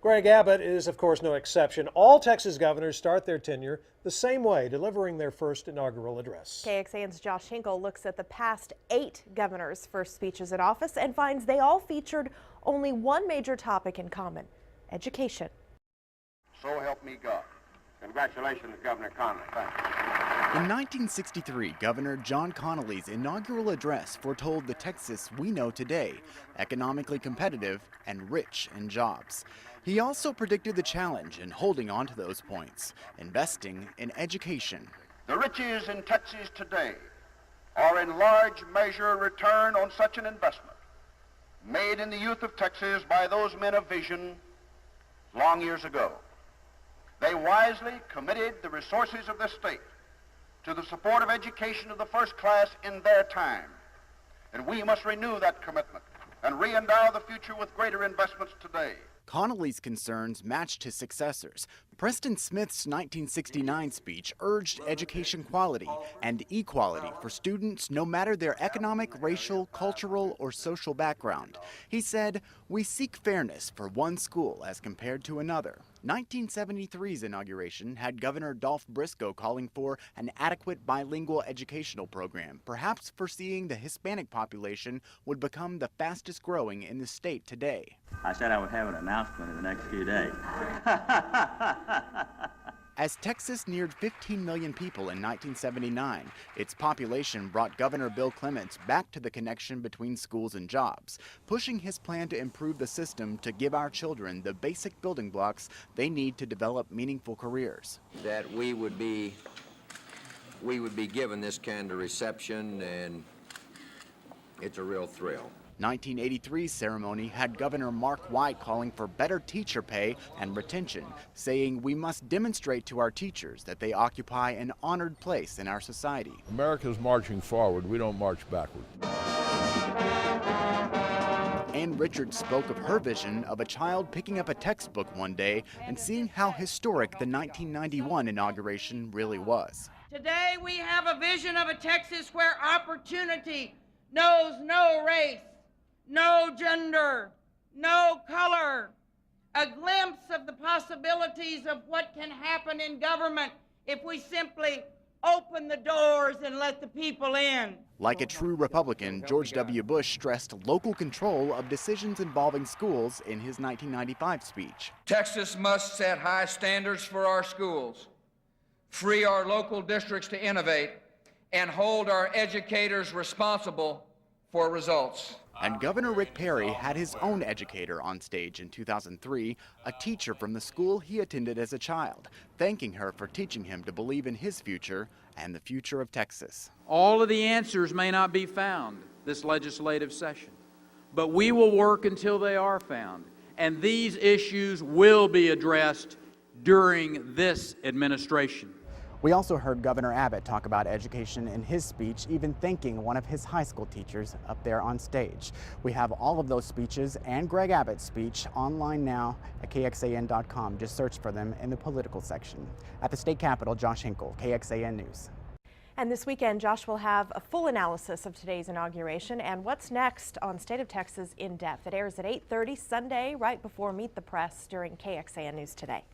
Greg Abbott is, of course, no exception. All Texas governors start their tenure the same way, delivering their first inaugural address. KXAN's Josh Hinkle looks at the past 8 governors' first speeches in office and finds they all featured only one major topic in common: education. So help me God. Congratulations, Governor Connally. Thank you. In 1963, Governor John Connally's inaugural address foretold the Texas we know today, economically competitive and rich in jobs. He also predicted the challenge in holding on to those points, investing in education. The riches in Texas today are in large measure a return on such an investment made in the youth of Texas by those men of vision long years ago. They wisely committed the resources of this state to the support of education of the first class in their time. And we must renew that commitment and re-endow the future with greater investments today. Connally's concerns matched his successors. Preston Smith's 1969 speech urged education quality and equality for students no matter their economic, racial, cultural, or social background. He said, "We seek fairness for one school as compared to another." 1973's inauguration had Governor Dolph Briscoe calling for an adequate bilingual educational program, perhaps foreseeing the Hispanic population would become the fastest growing in the state today. I said I would have an announcement in the next few days. As Texas neared 15 million people in 1979, its population brought Governor Bill Clements back to the connection between schools and jobs, pushing his plan to improve the system to give our children the basic building blocks they need to develop meaningful careers. That we would be given this kind of reception, and it's a real thrill. 1983's ceremony had Governor Mark White calling for better teacher pay and retention, saying we must demonstrate to our teachers that they occupy an honored place in our society. America's marching forward. We don't march backward. Ann Richards spoke of her vision of a child picking up a textbook one day and seeing how historic the 1991 inauguration really was. Today we have a vision of a Texas where opportunity knows no race, no gender, no color. A glimpse of the possibilities of what can happen in government if we simply open the doors and let the people in. Like a true Republican, George W. Bush stressed local control of decisions involving schools in his 1995 speech. Texas must set high standards for our schools, free our local districts to innovate, and hold our educators responsible for results. And Governor Rick Perry had his own educator on stage in 2003, a teacher from the school he attended as a child, thanking her for teaching him to believe in his future and the future of Texas. All of the answers may not be found this legislative session, but we will work until they are found, and these issues will be addressed during this administration. We also heard Governor Abbott talk about education in his speech, even thanking one of his high school teachers up there on stage. We have all of those speeches and Greg Abbott's speech online now at KXAN.com. Just search for them in the political section. At the state capitol, Josh Hinkle, KXAN News. And this weekend, Josh will have a full analysis of today's inauguration and what's next on State of Texas in Depth. It airs at 8:30 Sunday, right before Meet the Press during KXAN News Today.